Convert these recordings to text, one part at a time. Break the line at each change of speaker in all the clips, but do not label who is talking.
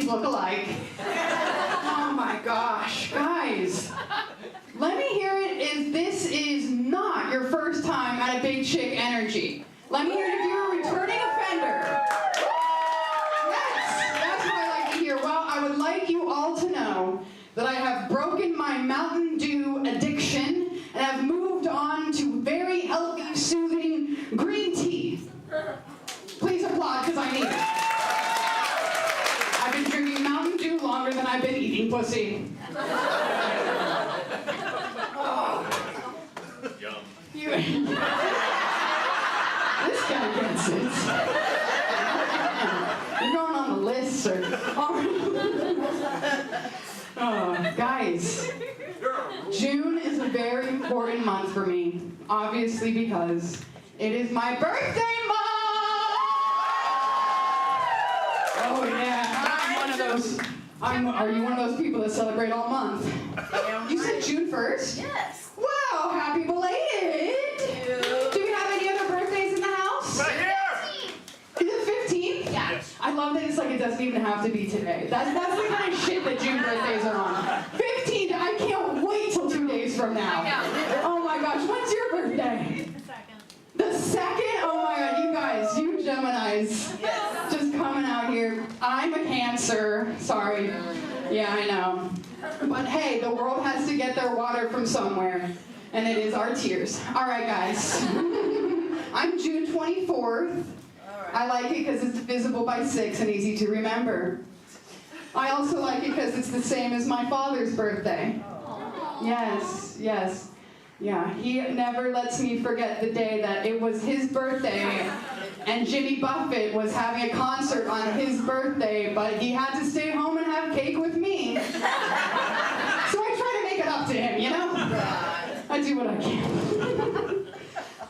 look alike. Oh my gosh, guys. Let me hear it if this is not your first time at a Big Chick Energy. Let me hear it if you're a returning offender. Yes, that's what I like to hear. Well, I would like you all to know that I have broken my Mountain Dew addiction and have moved on to very healthy, soothing green tea. Please applaud, because I need it. I've been drinking Mountain Dew longer than I've been eating pussy.
Yum.
This guy gets it. You're going on the list, sir. Oh, guys, June is a very important month for me, obviously because it is my birthday month! Oh yeah, I'm one of those. Are you one of those people that celebrate all month? You said June 1st?
Yes.
Wow, happy belated! Do we have any other birthdays in the house?
Right here!
Is it 15th?
Yeah.
Yes.
I love that it's like it doesn't even have to be today. That's the kind of shit that June birthdays are on. 15th, I can't wait till 2 days from now. Oh my gosh, when's your birthday? The 2nd? Oh my god, you guys, you Geminis.
Yes.
Just coming out here. I'm a Cancer. Sorry. Yeah, I know. But hey, the world has to get their water from somewhere. And it is our tears. All right, guys. I'm June 24th. I like it because it's divisible by 6 and easy to remember. I also like it because it's the same as my father's birthday. Yes, yes. Yeah, he never lets me forget the day that it was his birthday and Jimmy Buffett was having a concert on his birthday, but he had to stay home and have cake with me. So I try to make it up to him, you know? I do what I can.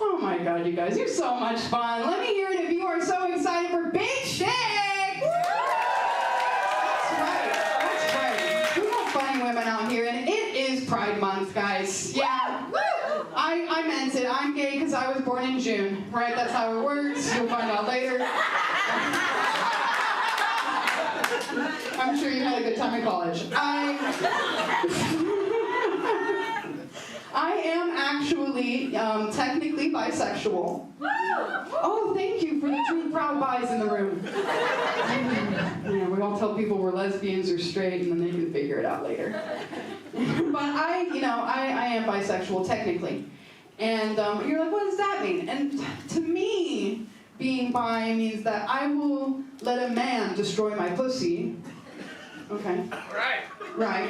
Oh my god, you guys, you're so much fun. Let me hear it if you are so excited for Big Chick! That's right. We have funny women out here, and it is Pride Month, guys. Yeah. I meant it. I'm gay because I was born in June, right? That's how it works. You'll find out later. I'm sure you had a good time in college. I am actually technically bisexual. Oh, thank you for the 2 proud bis in the room. Yeah, we all tell people we're lesbians or straight, and then they can figure it out later. But I am bisexual technically. And you're like, what does that mean? And to me, being bi means that I will let a man destroy my pussy. Okay.
Right.
Right.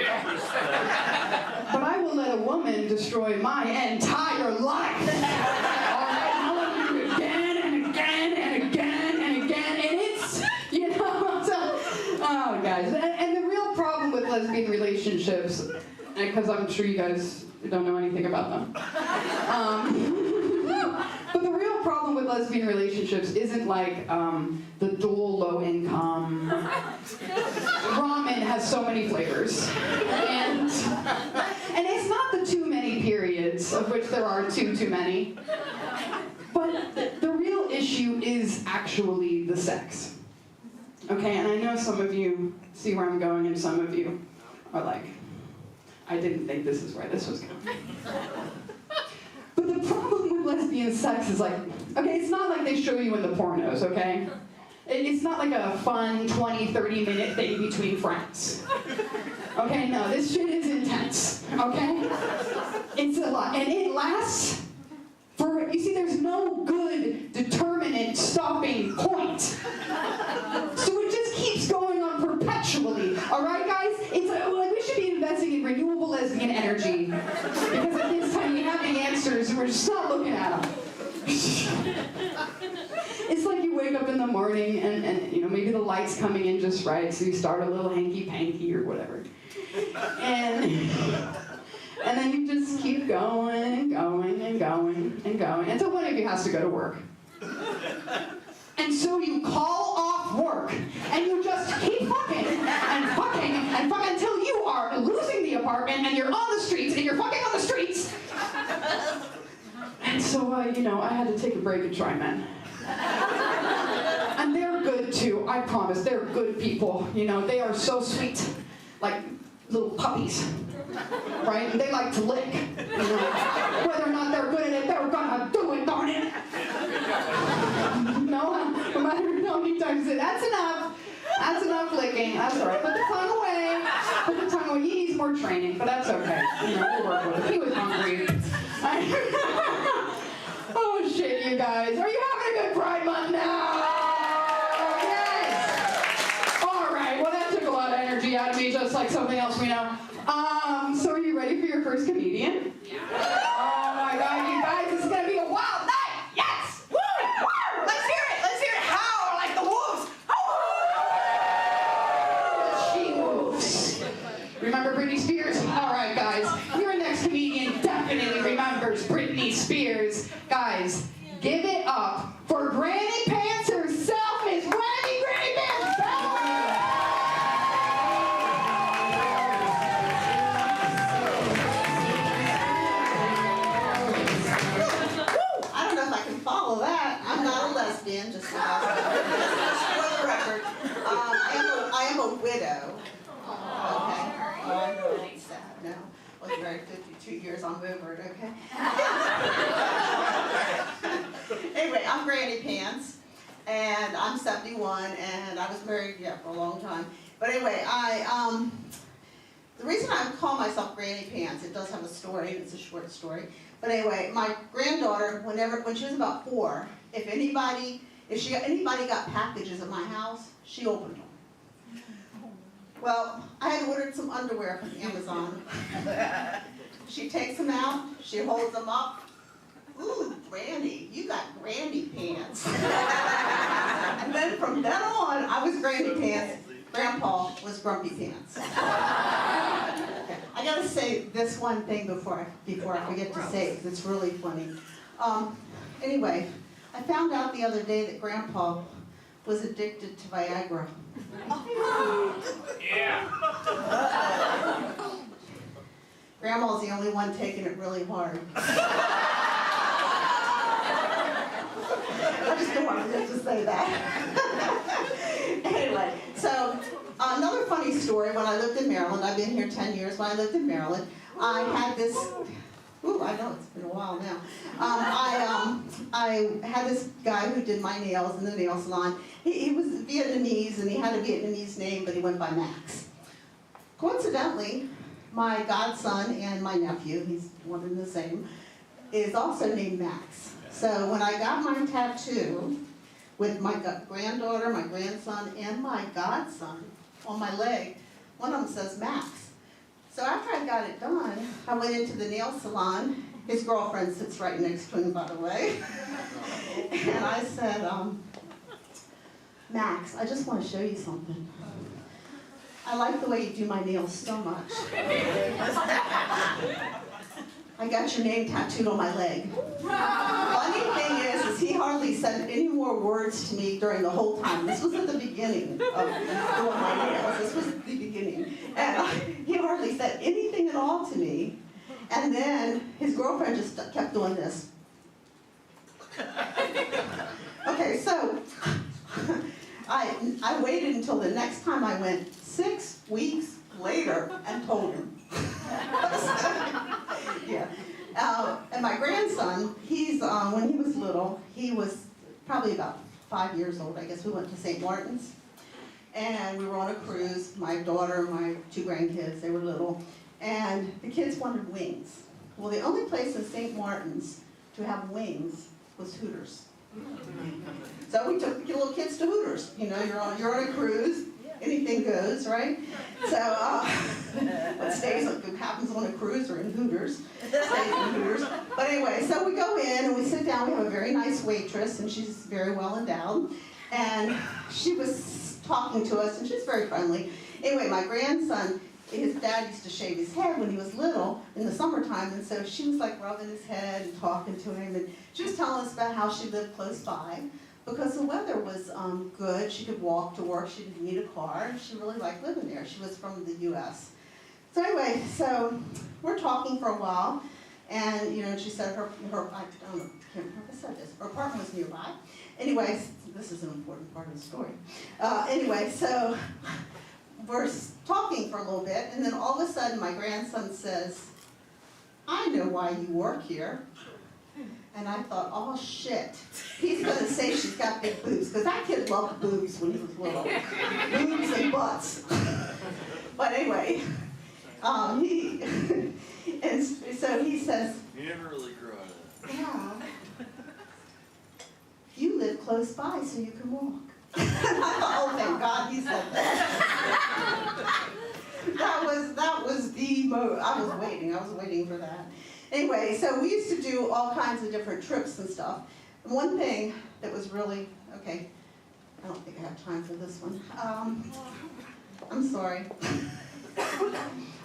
But I will let a woman destroy my entire life. All right, I will do it again and again and again and again, and it's, so, oh, guys. And the real problem with lesbian relationships, because I'm sure you guys don't know anything about them, but the real problem with lesbian relationships isn't like the dual low income. Ramen has so many flavors. And it's not the too many periods, of which there are too many. But the real issue is actually the sex. Okay, and I know some of you see where I'm going, and some of you are like, I didn't think this is where this was going. But the problem with lesbian sex is like, okay, it's not like they show you in the pornos, okay? It's not like a fun 20, 30-minute thing between friends. Okay, no, this shit is intense, okay? It's a lot, and it lasts for, you see, there's no good determinate stopping point. So it just keeps going on perpetually, all right, guys? It's like we should be investing in renewable lesbian energy, because at this time we have the answers and we're just not looking at them. It's like you wake up in the morning and maybe the light's coming in just right, so you start a little hanky-panky or whatever. And then you just keep going and going and going and going until one of you has to go to work. And so you call off work and you just keep fucking and fucking and fucking until you are losing the apartment and you're on the streets and you're fucking on the streets. And so, I had to take a break and try men. And they're good good too. I promise. They're good people. You know, they are so sweet, like little puppies, right? And they like to lick. You know, whether or not they're good at it, they're gonna do it, darn it. No matter how many times you say, that's enough. That's enough licking. That's all right. Put the tongue away. Put the tongue away. He needs more training, but that's okay. You know, we'll work with it. He was hungry. Oh shit, you guys. Are you having a good Pride Month now? Yes. All right. Well, that took a lot of energy out of me, just like something else we know. So are you ready for your first comedian? Yeah. Oh my God, you guys, this is gonna be a wild night. Yes. Woo! Woo! Let's hear it. Let's hear it. Howl like the wolves. She moves. Remember Britney Spears? All right, guys. Your next comedian definitely remembers Britney Spears. Guys, give it up for Granny Pants herself, Miss Wendy Granny Pants.
I don't know if I can follow that. I'm not a lesbian, just for the record. I am a widow. Okay. I'm really sad now. I was married 52 years. I'm over it, okay? Anyway, I'm Granny Pants, and I'm 71, and I was married, for a long time. But anyway, the reason I call myself Granny Pants, it does have a story, it's a short story. But anyway, my granddaughter, when she was about 4, if anybody got packages at my house, she opened them. Well, I had ordered some underwear from Amazon. She takes them out, she holds them up. Ooh, Granny, you got Granny Pants. And then from then on, I was Granny Pants. Grandpa was Grumpy Pants. Okay. I gotta say this one thing before I forget to say it, because it's really funny. Anyway, I found out the other day that Grandpa was addicted to Viagra.
Yeah.
Grandma's the only one taking it really hard. I just don't want to say that. Anyway, so another funny story. When I lived in Maryland, I've been here 10 years. When I lived in Maryland, I had this. Ooh, I know it's been a while now. I had this guy who did my nails in the nail salon. He was Vietnamese, and he had a Vietnamese name, but he went by Max. Coincidentally, my godson and my nephew, he's one and the same, is also named Max. So when I got my tattoo with my granddaughter, my grandson, and my godson on my leg, one of them says Max. So after I got it done, I went into the nail salon. His girlfriend sits right next to him, by the way. And I said, Max, I just want to show you something. I like the way you do my nails so much. I got your name tattooed on my leg. Funny thing is he hardly said any more words to me during the whole time. This was at the beginning of doing my nails. This was the beginning. And he hardly said anything at all to me. And then his girlfriend just kept doing this. Okay, so I waited until the next time I went 6 weeks later and told him. Yeah. And my grandson, he's when he was little, he was probably about 5 years old, I guess. We went to St. Martin's, and we were on a cruise. My daughter, my 2 grandkids, they were little, and the kids wanted wings. Well, the only place in St. Martin's to have wings was Hooters. So we took the little kids to Hooters. You know, you're on a cruise. Anything goes, right? So what happens on a cruise or in Hooters, stays in Hooters. But anyway, so we go in and we sit down. We have a very nice waitress, and she's very well endowed. And she was talking to us, and she's very friendly. Anyway, my grandson, his dad used to shave his head when he was little in the summertime, and so she was like rubbing his head and talking to him, and she was telling us about how she lived close by. Because the weather was good, she could walk to work, she didn't need a car, she really liked living there. She was from the U.S. So anyway, so we're talking for a while, And, you know, she said I don't know, I can't remember if I said this, her apartment was nearby. Anyway, this is an important part of the story. Anyway, so we're talking for a little bit, and then all of a sudden my grandson says, I know why you work here. And I thought, oh shit, he's gonna say she's got big boobs, because that kid loved boobs when he was little. Boobs and butts. But anyway, and so he says,
You never really grew out of that.
yeah, you live close by so you can walk. And I thought, oh thank God he said that. That was the I was waiting for that. Anyway, so we used to do all kinds of different trips and stuff. And one thing that was really, okay, I don't think I have time for this one. I'm sorry.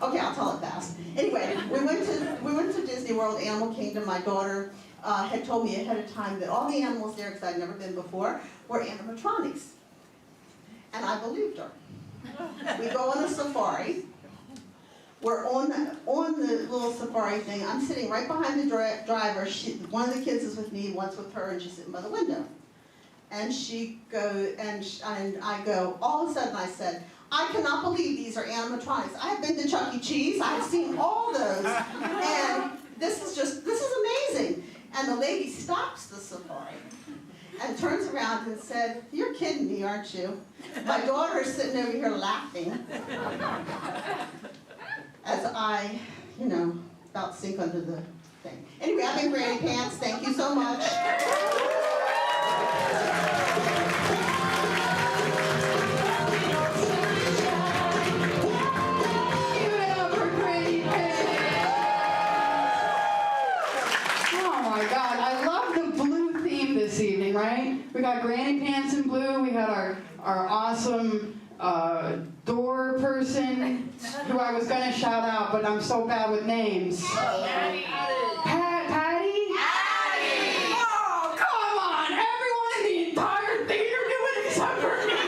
Okay, I'll tell it fast. Anyway, we went to Disney World, Animal Kingdom. My daughter had told me ahead of time that all the animals there, because I'd never been before, were animatronics. And I believed her. We go on a safari. We're on the little safari thing. I'm sitting right behind the driver. One of the kids is with me, one's with her, and she's sitting by the window. And she goes, and I go, all of a sudden I said, I cannot believe these are animatronics. I have been to Chuck E. Cheese. I've seen all those. And this is amazing. And the lady stops the safari and turns around and said, you're kidding me, aren't you? My daughter is sitting over here laughing as I, you know, about sink under the thing. Anyway, I've been Granny Pants. Thank you so much.
This evening, right? We got Granny Pants in blue. We had our awesome door person who I was gonna shout out, but I'm so bad with names. Patty. Patty? Oh, come on! Everyone in the entire theater knew it except for me.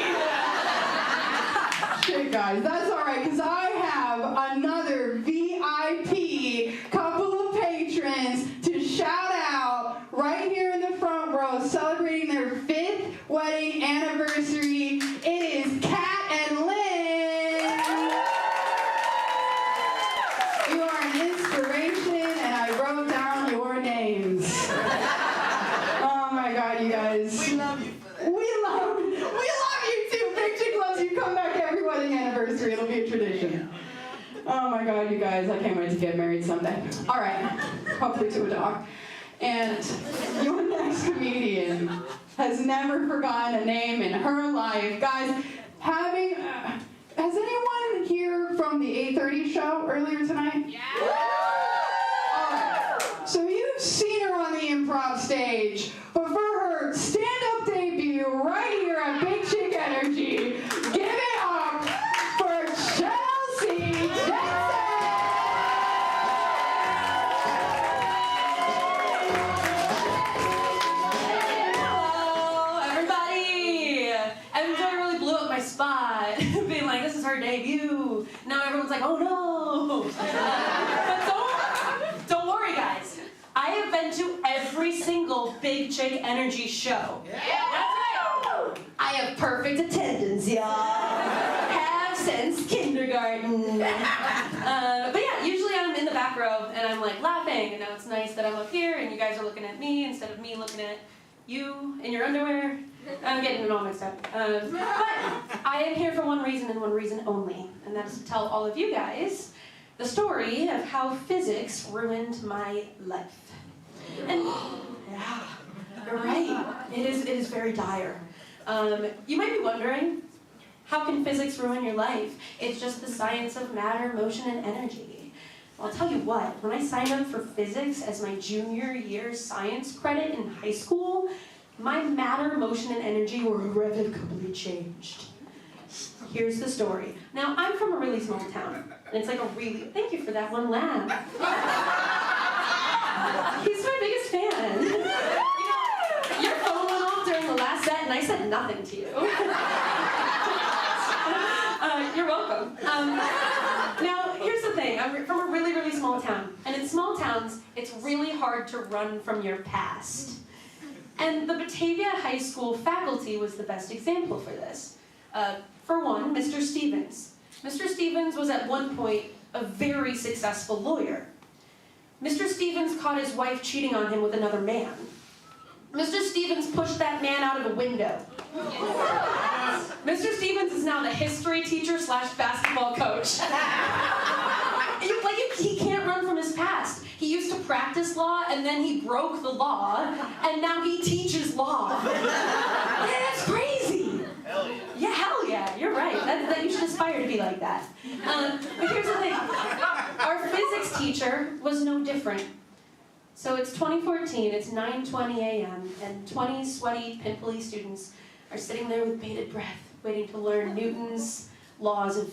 Shit, guys, that's all right, because I have another VIP couple of patrons to shout out right here in the front row, celebrating their 5th wedding anniversary. It is Kat and Lynn. You are an inspiration, and I wrote down your names. Oh my God, you guys.
We love you for that.
We love you too. Big Chick loves you. Come back every wedding anniversary. It'll be a tradition. Oh my God, you guys. I can't wait to get married someday. All right. Hopefully to a dog. And your next comedian has never forgotten a name in her life. Guys, has anyone here from the 8:30 show earlier tonight? Yeah. All right. So you've seen her on the improv stage, but for her stand-up debut right here at Big Chick Energy, give it up for Chelsea Jensen!
Her debut. Now everyone's like, oh no. But don't worry, guys. I have been to every single Big Chick Energy show. Yeah. That's right. I have perfect attendance, y'all. Have since kindergarten. But yeah, usually I'm in the back row and I'm like laughing, and now it's nice that I'm up here and you guys are looking at me instead of me looking at you in your underwear. I'm getting it all mixed up. But I am here for one reason and one reason only, and that's to tell all of you guys the story of how physics ruined my life. And yeah, you're right. It is very dire. You might be wondering, how can physics ruin your life? It's just the science of matter, motion, and energy. Well, I'll tell you what, when I signed up for physics as my junior year science credit in high school, my matter, motion, and energy were irrevocably changed. Here's the story. Now, I'm from a really small town, and it's like a really... Thank you for that one laugh. He's my biggest fan. You know, your phone went off during the last set, and I said nothing to you. You're welcome. Now, here's the thing. I'm from a really, really small town, and And in small towns, it's really hard to run from your past. And the Batavia High School faculty was the best example for this. For one, Mr. Stevens. Mr. Stevens was at one point a very successful lawyer. Mr. Stevens caught his wife cheating on him with another man. Mr. Stevens pushed that man out of a window. Mr. Stevens is now the history teacher / basketball coach. He can't run from his past. He used to practice law, and then he broke the law, and now he teaches law. That's crazy.
Hell yeah.
Yeah, hell yeah, you're right. That you should aspire to be like that. But here's the thing. Our physics teacher was no different. So it's 2014, it's 9:20 a.m., and 20 sweaty, pimply students are sitting there with bated breath, waiting to learn Newton's laws of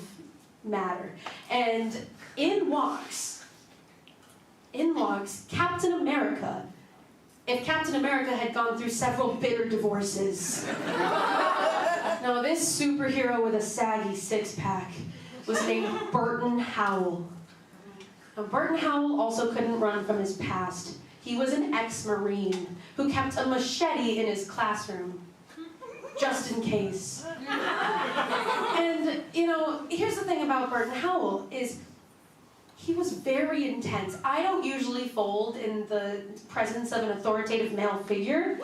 matter. And in walks Captain America, if Captain America had gone through several bitter divorces. Now, this superhero with a saggy six-pack was named Burton Howell. Now, Burton Howell also couldn't run from his past. He was an ex-Marine who kept a machete in his classroom, just in case. And, here's the thing about Burton Howell is he was very intense. I don't usually fold in the presence of an authoritative male figure,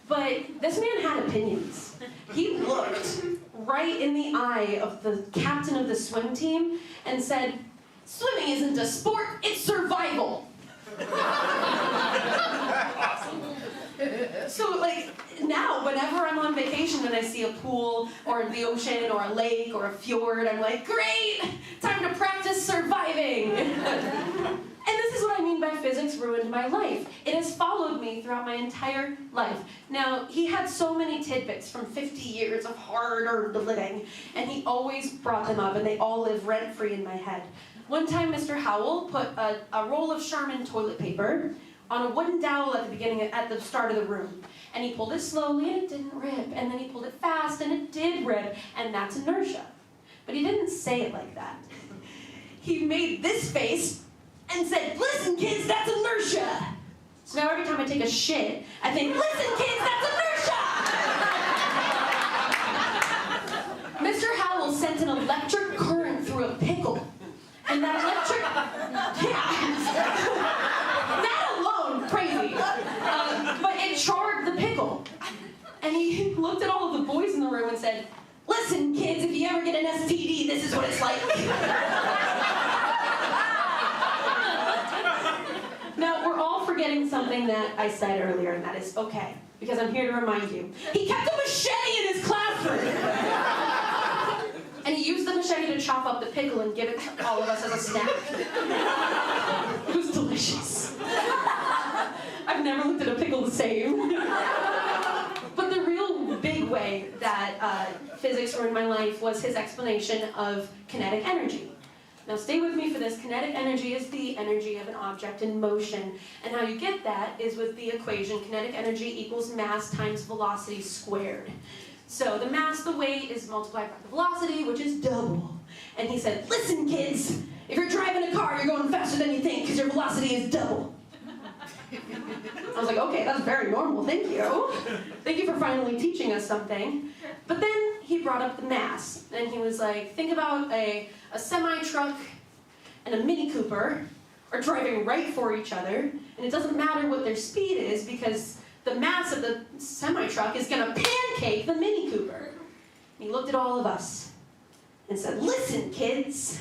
but this man had opinions. He looked right in the eye of the captain of the swim team and said, "Swimming isn't a sport, it's survival." So, now, whenever I'm on vacation and I see a pool or the ocean or a lake or a fjord, I'm like, great, time to practice surviving. And this is what I mean by physics ruined my life. It has followed me throughout my entire life. Now, he had so many tidbits from 50 years of hard-earned living, and he always brought them up, and they all live rent-free in my head. One time, Mr. Howell put a roll of Charmin toilet paper on a wooden dowel at the start of the room. And he pulled it slowly and it didn't rip. And then he pulled it fast and it did rip. And that's inertia. But he didn't say it like that. He made this face and said, "Listen, kids, that's inertia." So now every time I take a shit, I think, "Listen, kids, that's inertia." Mr. Howell sent an electric current through a pickle. And that electric, that alone, crazy. But it charred the pickle. And he looked at all of the boys in the room and said, "Listen, kids, if you ever get an STD, this is what it's like." Now, we're all forgetting something that I said earlier, and that is okay, because I'm here to remind you. He kept a machete in his classroom. And he used the machete to chop up the pickle and give it to all of us as a snack. It was delicious. I've never looked at a pickle the same. But the real big way that physics ruined my life was his explanation of kinetic energy. Now stay with me for this. Kinetic energy is the energy of an object in motion. And how you get that is with the equation kinetic energy equals mass times velocity squared. So the mass, the weight, is multiplied by the velocity, which is double. And he said, "Listen, kids, if you're driving a car, you're going faster than you think because your velocity is double." I was like, okay, that's very normal, thank you. Thank you for finally teaching us something. But then he brought up the mass, and he was like, think about a semi-truck and a Mini Cooper are driving right for each other, and it doesn't matter what their speed is because the mass of the semi-truck is going to pancake the Mini Cooper. And he looked at all of us and said, "Listen, kids,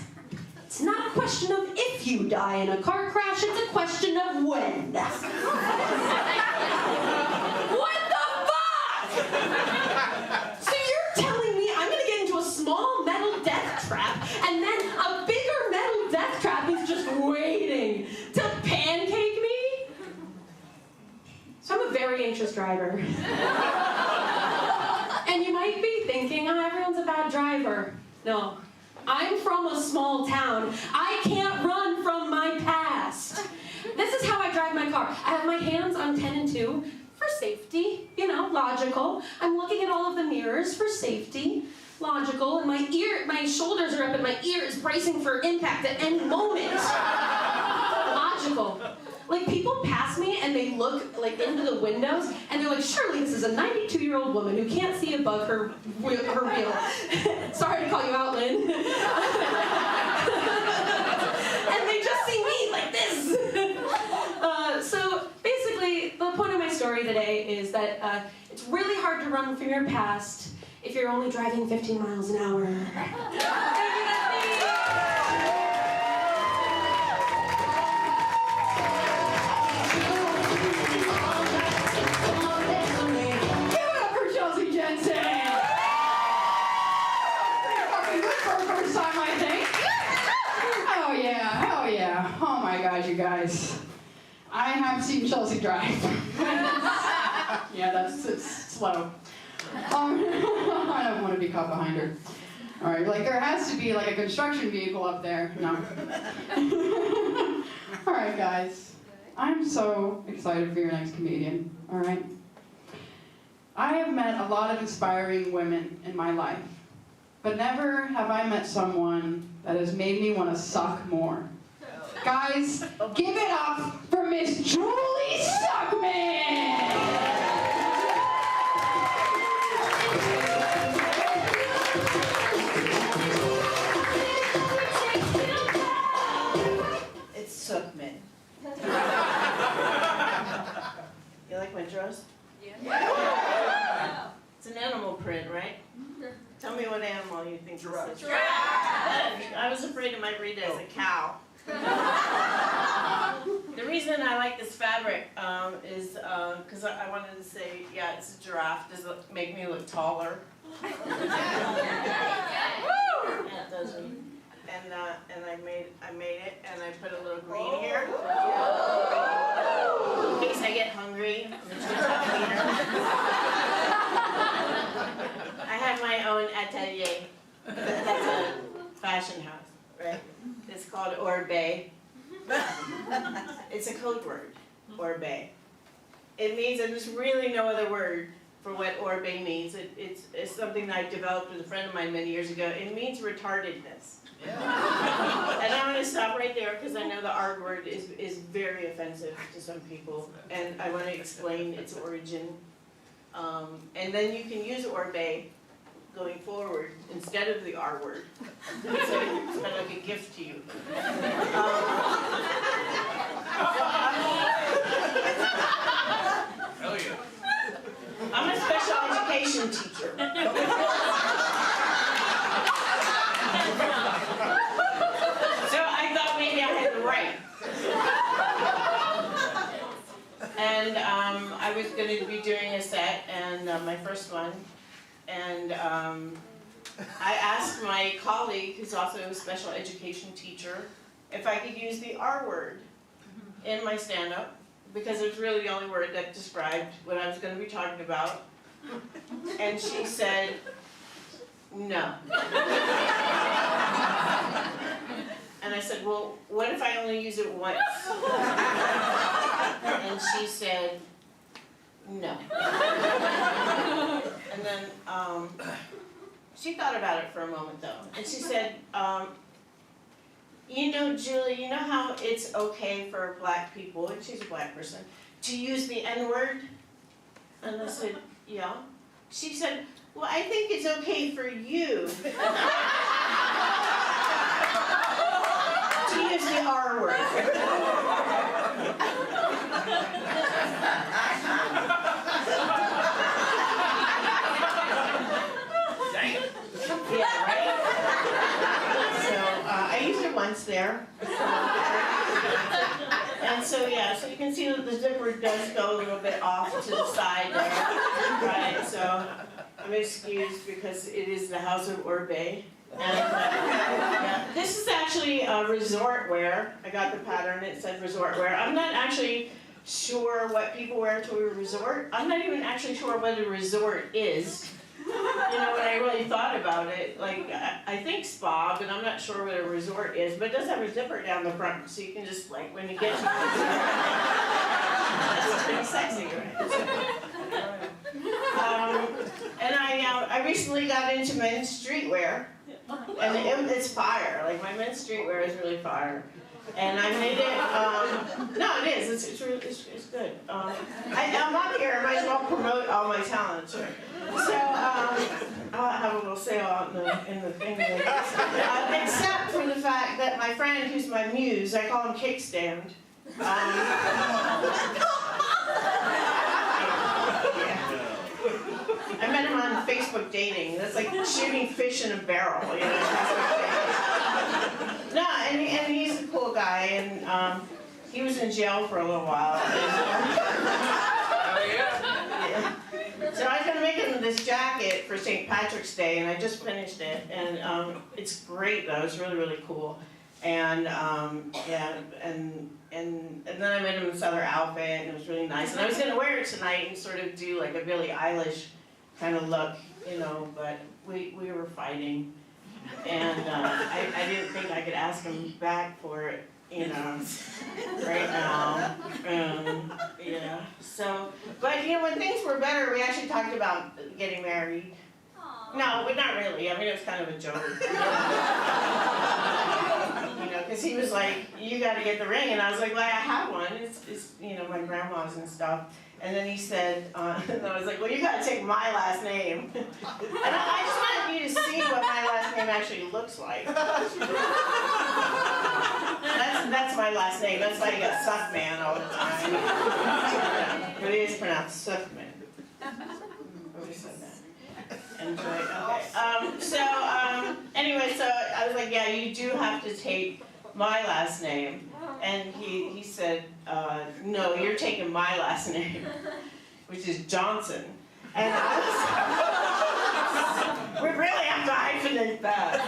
it's not a question of if you die in a car crash, it's a question of when." What the fuck? So you're telling me I'm going to get into a small metal death trap, and then a bigger metal death trap is just waiting to pancake me? So I'm a very anxious driver. And you might be thinking, oh, everyone's a bad driver. No. I'm from a small town. I can't run from my past. This is how I drive my car. I have my hands on 10 and 2 for safety, logical. I'm looking at all of the mirrors for safety, logical, and my shoulders are up and my ears bracing for impact at any moment. magical. Like, people pass me and they look like into the windows and they're like, surely this is a 92-year-old woman who can't see above her wheel. Sorry to call you out, Lynn. And they just see me like this. So basically, the point of my story today is that it's really hard to run from your past if you're only driving 15 miles an hour. Thank you,
Give it up for Chelsea Jensen! Pretty fucking good for her first time, I think. Oh yeah, hell yeah. Oh my gosh, you guys. I have seen Chelsea drive. Yeah, it's slow. I don't want to be caught behind her. All right, like there has to be like a construction vehicle up there. No. All right, guys. I'm so excited for your next comedian. All right. I have met a lot of inspiring women in my life, but never have I met someone that has made me want to suck more. Guys, give it up for Miss Julie Suckman!
It's Suckman. You like my dress? Yeah. It's an animal print, right? Tell me what animal you think this is. I was afraid it might read as a cow. The reason I like this fabric is because I wanted to say, yeah, it's a giraffe. Does it make me look taller? Yeah, it does. And I made it, and I put a little green here in case I get hungry. I have my own atelier. That's a fashion house, right? It's called Orbe. It's a code word, Orbe. It means, and there's really no other word for what Orbe means. It's something that I developed with a friend of mine many years ago. It means retardedness. And I'm going to stop right there because I know the R word is very offensive to some people, and I want to explain its origin. And then you can use Orbe going forward instead of the R word. So it's kind of like a gift to you.
Hell yeah.
I'm a special education teacher. So I thought maybe I had the right. And I was going to be doing a set, and my first one, and I asked my colleague, who's also a special education teacher, if I could use the R word in my stand-up, because it was really the only word that described what I was going to be talking about. And she said, no. And I said, well, what if I only use it once? And she said, no. And then she thought about it for a moment, though. And she said, you know, Julie, you know how it's okay for black people, and she's a black person, to use the N-word? And I said, yeah. She said, well, I think it's okay for you to use the R word. Yeah, right? So I used it once there. And so, yeah, so you can see that the zipper does go a little bit off to the side there. Right, so I'm excused because it is the House of Orbe. And yeah, this is actually resort wear. I got the pattern, it said resort wear. I'm not actually sure what people wear to a resort. I'm not even actually sure what a resort is. You know, when I really thought about it, like, I think spa, but I'm not sure what a resort is. But it does have a zipper down the front, so you can just, like, when you get to the resort, that's pretty sexy, right? And I recently got into men's streetwear, and it's fire. Like, my men's streetwear is really fire. And I made it, no, it is, it's really, it's good. I'm on here, I might as well promote all my talents. So, I'll have a little sale out in the thing there. Except for the fact that my friend, who's my muse, I call him Kickstand. I met him on Facebook dating. That's like shooting fish in a barrel, you know. No, and he's a cool guy, and he was in jail for a little while. Yeah. So I was gonna make him this jacket for St. Patrick's Day, and I just finished it, and it's great though. It's really, really cool. And yeah, and then I made him this other outfit, and it was really nice. And I was gonna wear it tonight and sort of do like a Billie Eilish kind of look, you know, but we were fighting, and I didn't think I could ask him back for it, you know, right now. Yeah. So, but you know, when things were better, we actually talked about getting married. No, but not really. I mean, it was kind of a joke. You know, because he was like, "You got to get the ring," and I was like, "Well, I have one. It's you know, my grandma's and stuff." And then he said, and I was like, "Well, you got to take my last name." And I just wanted you to see what my last name actually looks like. That's my last name. That's why you got Suckman all the time. Yeah, but it is pronounced Suckman. Who said that? Enjoy. Okay. Anyway, so I was like, yeah, you do have to take my last name. And he said, no, you're taking my last name, which is Johnson. And I was, we really have to hyphenate that.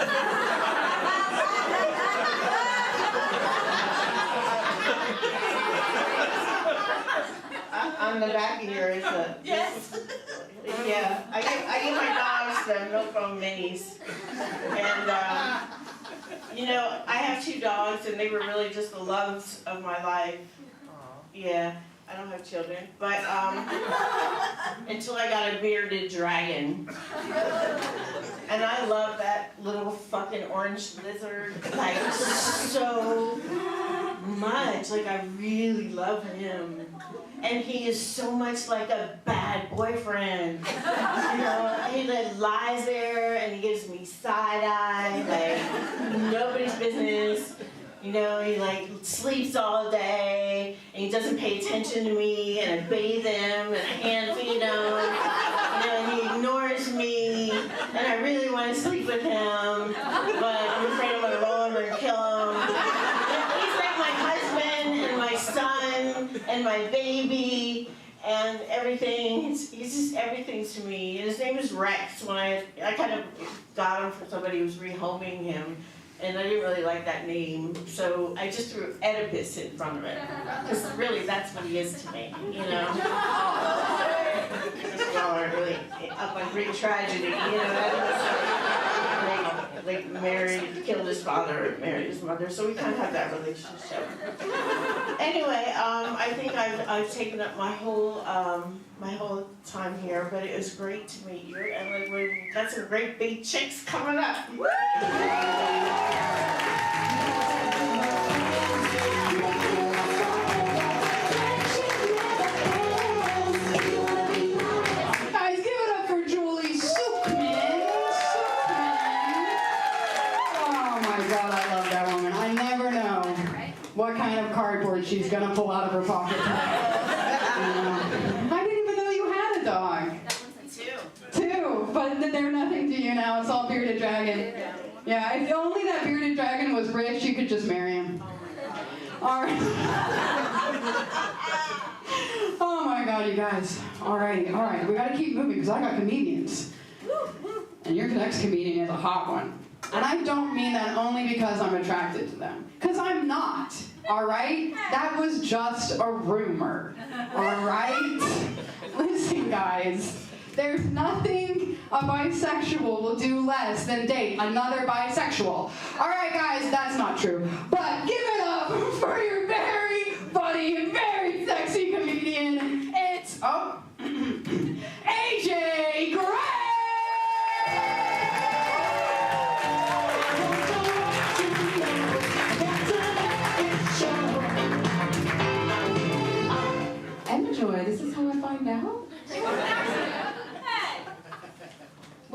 On the back of here is a... Yes. Yeah, I give my dogs the milk bone minis. And, you know, I have 2 dogs, and they were really just the loves of my life. Yeah, I don't have children, but until I got a bearded dragon. And I love that little fucking orange lizard, like, so much. Like, I really love him. And he is so much like a bad boyfriend. You know, he like lies there and he gives me side-eye, like nobody's business. You know, he like sleeps all day and he doesn't pay attention to me, and I bathe him and I hand feed him. You know, and he ignores me, and I really want to sleep with him, but I'm afraid I'm gonna roll him and kill him. He's like my husband and my son and my baby and everything. He's just everything to me. And his name is Rex. When I kind of got him from somebody who was rehoming him, and I didn't really like that name, so I just threw Oedipus in front of it. Because really, that's what he is to me, you know? These y'all are really up on Greek tragedy, you know? Like killed his father, married his mother, so we kind of have that relationship. Anyway, I think I've taken up my whole time here, but it was great to meet you, and we've got some great big chicks coming up.
Guys, give it up for Julie Suchman. Oh my God, I love that woman. I never know what kind of cardboard she's gonna pull out of her pocket. I didn't even know you had a dog. Two, but they're nothing to you now. It's all bearded dragon. Yeah, if only that bearded dragon was rich, you could just marry him. All right. Oh my God, you guys. All right. We gotta keep moving because I got comedians. And your next comedian is a hot one. And I don't mean that only because I'm attracted to them. Because I'm not. All right? That was just a rumor. All right? Listen, guys. There's nothing a bisexual will do less than date another bisexual. All right, guys, that's not true. But give it up for your very funny and very sexy comedian. It's, AJ Gray!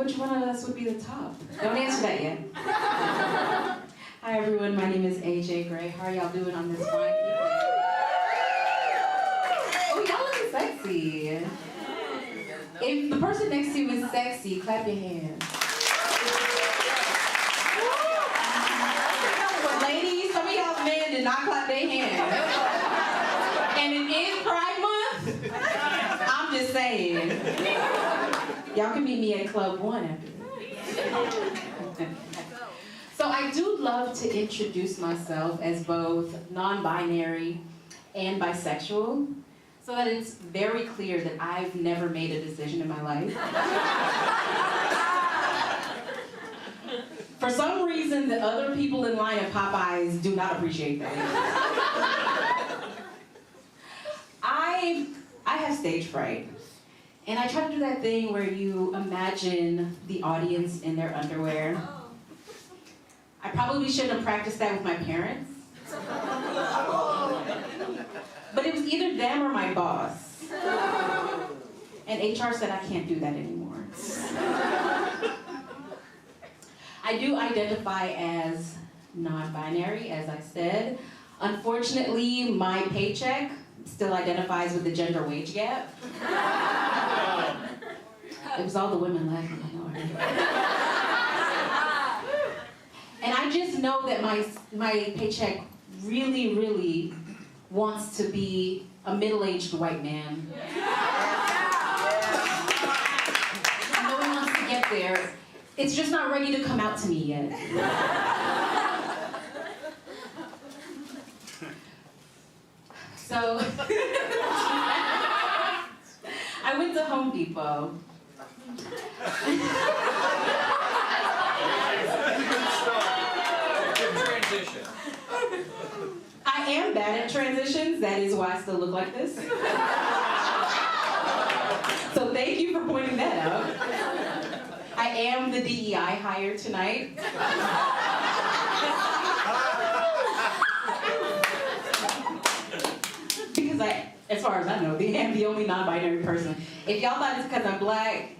which one of us would be the top? Don't answer that yet. Hi everyone, my name is AJ Gray. How are y'all doing on this fine evening? Oh, y'all looking sexy. If the person next to you is sexy, clap your hands. But ladies, some of y'all men did not clap their hands. And it is Pride Month. I'm just saying. Y'all can meet me at Club 1 after this. So I do love to introduce myself as both non-binary and bisexual, so that it's very clear that I've never made a decision in my life. For some reason, the other people in line at Popeyes do not appreciate that. I have stage fright. And I try to do that thing where you imagine the audience in their underwear. I probably shouldn't have practiced that with my parents. But it was either them or my boss. And HR said I can't do that anymore. I do identify as non-binary, as I said. Unfortunately, my paycheck still identifies with the gender wage gap. It was all the women laughing, I know. And I just know that my paycheck really, really wants to be a middle-aged white man. I know he wants to get there. It's just not ready to come out to me yet. So, I went to Home Depot.
Transition.
I am bad at transitions. That is why I still look like this. So thank you for pointing that out. I am the DEI hire tonight. Because as far as I know, I am the only non-binary person. If y'all thought it's because I'm black,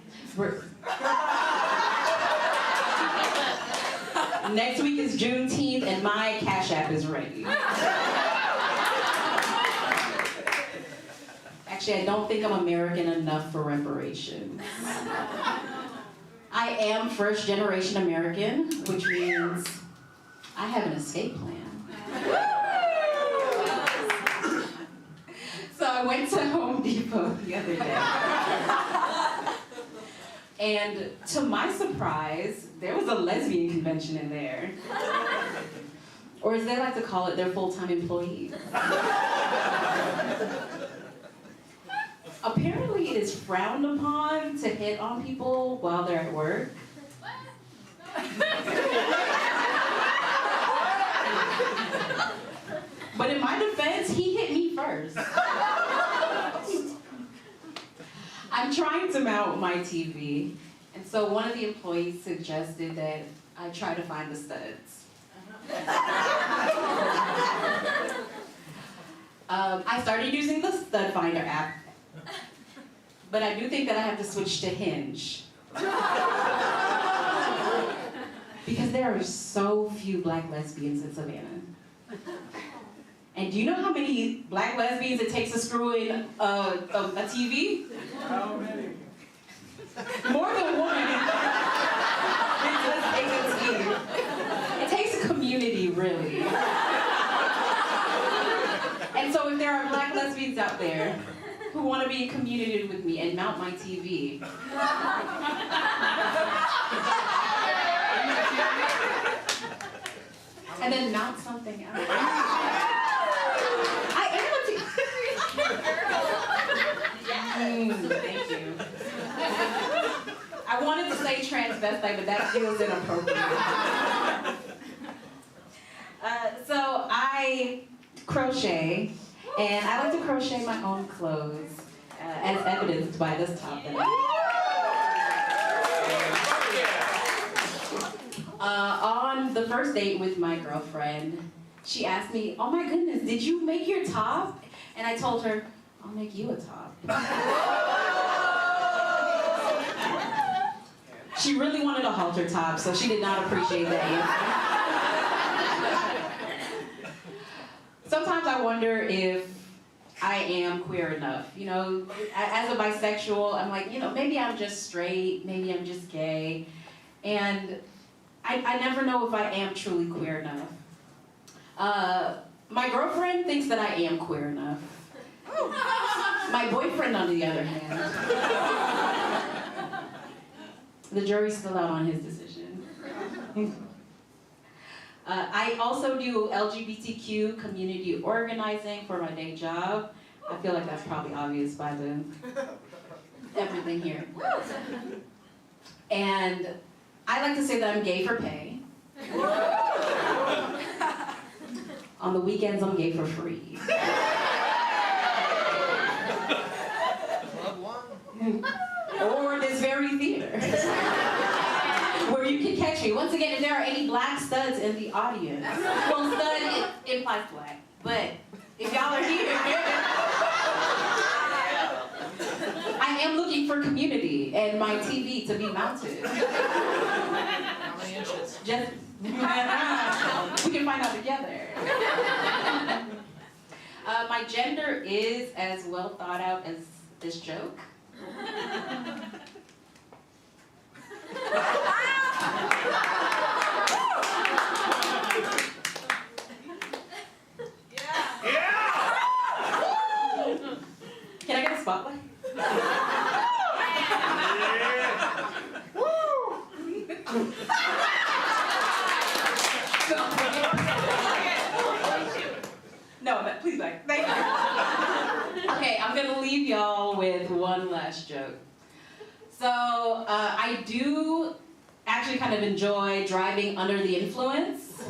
next week is Juneteenth and my Cash App is ready. Actually, I don't think I'm American enough for reparations. I am first generation American, which means I have an escape plan. So I went to Home Depot the other day. And to my surprise, there was a lesbian convention in there. Or as they like to call it, their full-time employees. Apparently it is frowned upon to hit on people while they're at work. But in my defense, he hit me first. I'm trying to mount my TV, and so one of the employees suggested that I try to find the studs. I started using the Stud Finder app, but I do think that I have to switch to Hinge. Because there are so few black lesbians in Savannah. And do you know how many black lesbians it takes to screw in a TV?
How many?
More than one. It takes a community, really. And so if there are black lesbians out there who want to be in community with me and mount my TV, and then mount something else. I am a thank you. I wanted to say transvestite, but that feels inappropriate. So I crochet, and I like to crochet my own clothes, as evidenced by this top. On the first date with my girlfriend, she asked me, "Oh my goodness, did you make your top?" And I told her, "I'll make you a top." She really wanted a halter top, so she did not appreciate that. Sometimes I wonder if I am queer enough. You know, as a bisexual, I'm like, you know, maybe I'm just straight, maybe I'm just gay. And I never know if I am truly queer enough. My girlfriend thinks that I am queer enough. My boyfriend, on the other hand, the jury's still out on his decision. I also do LGBTQ community organizing for my day job. I feel like that's probably obvious by everything here. And I like to say that I'm gay for pay. On the weekends, I'm gay for free. Or this very theater, where you can catch me. Once again, if there are any black studs in the audience, well, stud implies black, but if y'all are here, I am looking for community and my TV to be mounted.
How many inches?
Just, we can find out together. My gender is as well thought out as this joke. Can I get a spotlight? No, but please back. Thank you. Okay, I'm gonna leave y'all with one last joke. So I do actually kind of enjoy driving under the influence.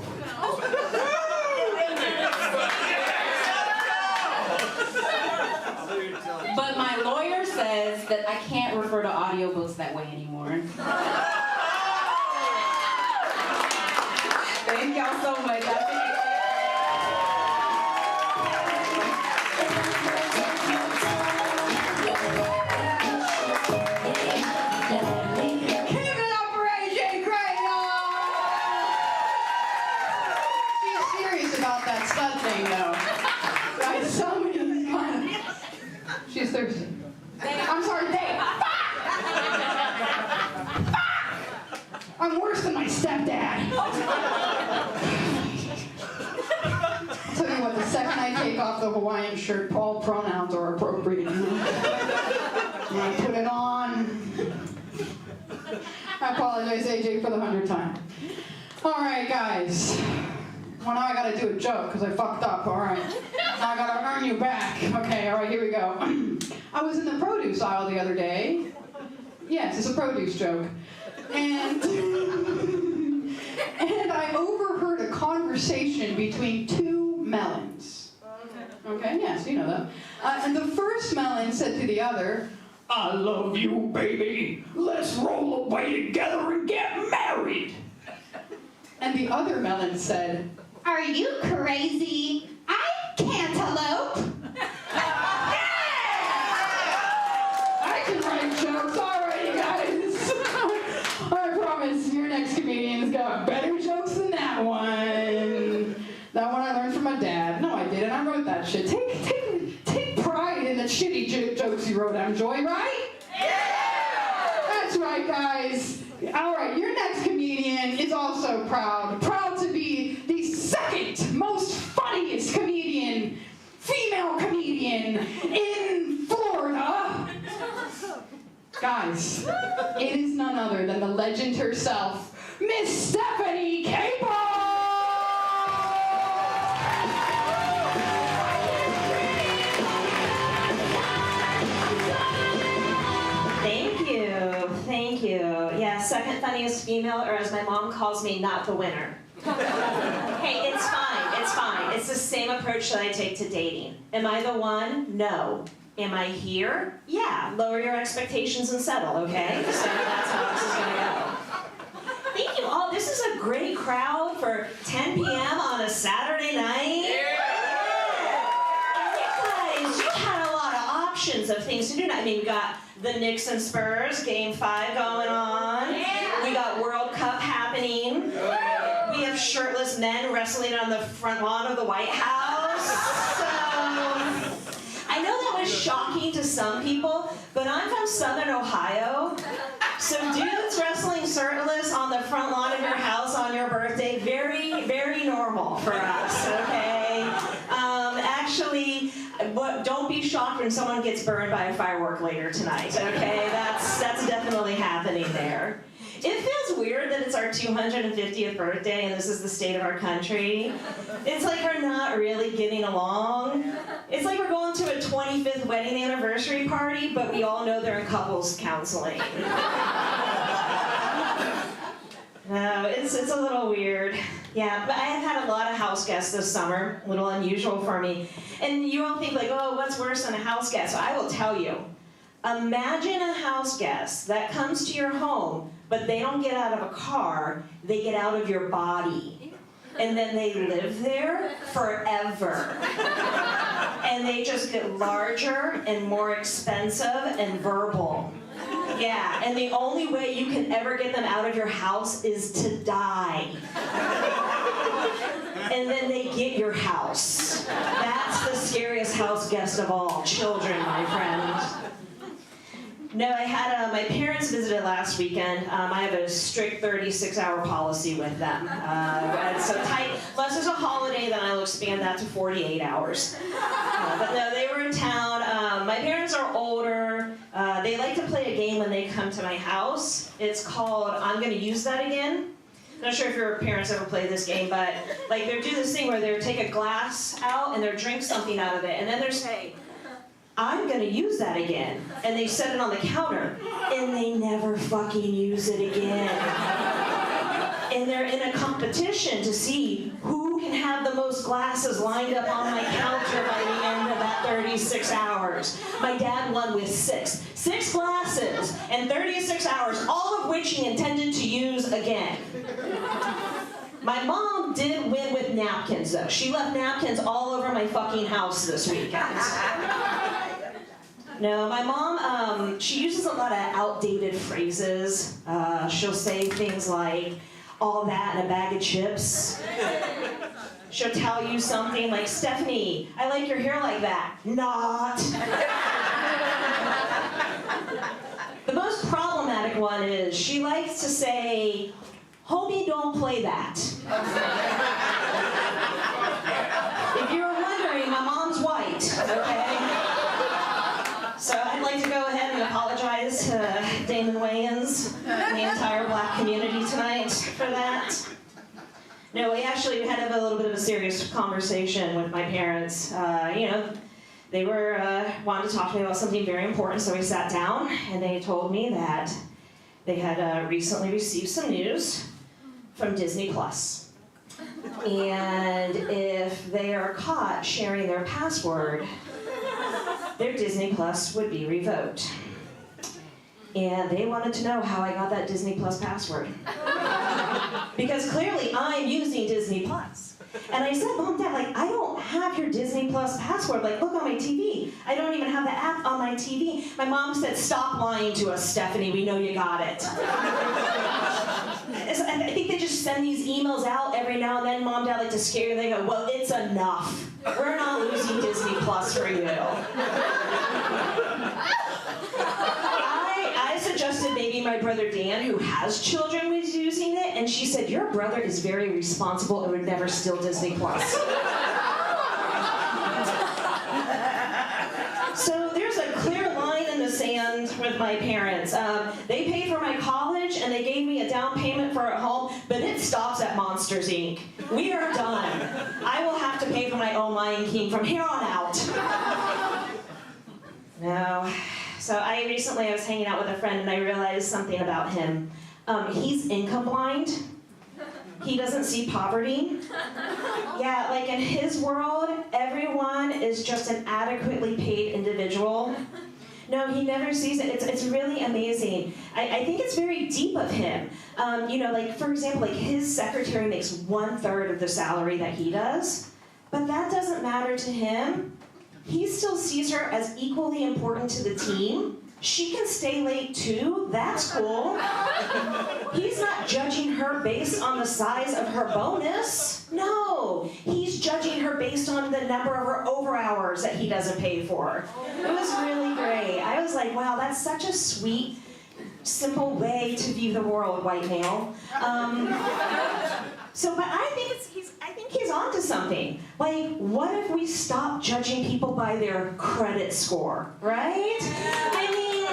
But my lawyer says that I can't refer to audiobooks that way anymore. Thank y'all so much.
She's thirsty. I'm sorry, Dave. I'm worse than my stepdad. I'll tell you what, the second I take off the Hawaiian shirt, all pronouns are appropriate. When I put it on, I apologize, AJ, for the 100th time. All right, guys. Well, now I gotta do a joke, because I fucked up, all right. Now I gotta earn you back. Okay, all right, here we go. I was in the produce aisle the other day. Yes, it's a produce joke. And I overheard a conversation between two melons. Okay, yes, you know that. And the first melon said to the other, "I love you, baby. Let's roll away together and get married." And the other melon said, "Are you crazy? I cantaloupe." I can write jokes. All right, you guys. I promise your next comedian's got better jokes than that one. That one I learned from my dad. No, I didn't. I wrote that shit. Take pride in the shitty jokes you wrote, Joy, right? Yeah! That's right, guys. All right, your next comedian is also proud to be the second most funniest comedian, female comedian in Florida. Guys, it is none other than the legend herself, Miss Stephanie Capo!
Thank you. Yeah, second funniest female, or as my mom calls me, not the winner. Hey, it's fine, it's fine. It's the same approach that I take to dating. Am I the one? No. Am I here? Yeah. Lower your expectations and settle, okay? So that's how this is gonna go. Thank you all. This is a great crowd for 10 p.m. on a Saturday night. You had a lot of options of things to do. I mean, we got the Knicks and Spurs, Game 5 going on.
wrestling on the front lawn of the White House. So, I know that was shocking to some people, but I'm from Southern Ohio. So dudes wrestling shirtless on the front lawn of your house on your birthday, very, very normal for us, okay? Actually, don't be shocked when someone gets burned by a firework later tonight, okay? That's definitely happening there. It feels weird that it's our 250th birthday and this is the state of our country. It's like we're not really getting along. It's like we're going to a 25th wedding anniversary party, but we all know they're in couples counseling. No, it's a little weird. Yeah, but I have had a lot of house guests this summer, a little unusual for me. And you all think like, oh, what's worse than a house guest? So I will tell you. Imagine a house guest that comes to your home, but they don't get out of a car, they get out of your body. And then they live there forever. And they just get larger and more expensive and verbal. Yeah, and the only way you can ever get them out of your house is to die. And then they get your house. That's the scariest house guest of all, children, my friend. No, I had my parents visited last weekend. I have a strict 36-hour policy with them. It's so tight. Unless there's a holiday, then I'll expand that to 48 hours. But no, they were in town. My parents are older. They like to play a game when they come to my house. It's called I'm Gonna Use That Again. I'm not sure if your parents ever played this game, but like they do this thing where they take a glass out and they drink something out of it, and then they say, I'm gonna use that again. And they set it on the counter, and they never fucking use it again. And they're in a competition to see who can have the most glasses lined up on my counter by the end of that 36 hours. My dad won with 6. 6 glasses and 36 hours, all of which he intended to use again. My mom did win with napkins, though. She left napkins all over my fucking house this weekend. No, my mom, she uses a lot of outdated phrases. She'll say things like, all that in a bag of chips. She'll tell you something like, Stephanie, I like your hair like that. Not. The most problematic one is she likes to say, homie, don't play that. If you're wondering, my mom's white, okay? So I'd like to go ahead and apologize to Damon Wayans and the entire black community tonight for that. No, we actually had a little bit of a serious conversation with my parents. They were wanted to talk to me about something very important, so we sat down and they told me that they had recently received some news from Disney Plus. And if they are caught sharing their password, their Disney Plus would be revoked. And they wanted to know how I got that Disney Plus password. Because clearly I'm using Disney Plus. And I said, Mom, Dad, I don't have your Disney Plus password. Look on my TV. I don't even have the app on my TV. My mom said, stop lying to us, Stephanie. We know you got it. I think they just send these emails out every now and then. Mom, Dad like to scare you. They go, well, it's enough. We're not losing Disney Plus for you. I suggested maybe my brother Dan, who has children, was using it, and she said, your brother is very responsible and would never steal Disney Plus. So there's a clear line in the sand with my parents. They paid for my college and they gave me a down payment for a home, but it stops at Monsters, Inc. We are done. I will have to pay for my own Lion King from here on out. No. So I was hanging out with a friend and I realized something about him. He's income blind. He doesn't see poverty. Yeah, in his world, everyone is just an adequately paid individual. No, he never sees it. It's really amazing. I think it's very deep of him. For example, his secretary makes 1/3 of the salary that he does, but that doesn't matter to him. He still sees her as equally important to the team. She can stay late too, that's cool. He's not judging her based on the size of her bonus. No, he's judging her based on the number of her overhours that he doesn't pay for. It was really great. I was like, wow, that's such a sweet, simple way to view the world, white male. But I think he's onto something. Like, what if we stop judging people by their credit score, right? I mean,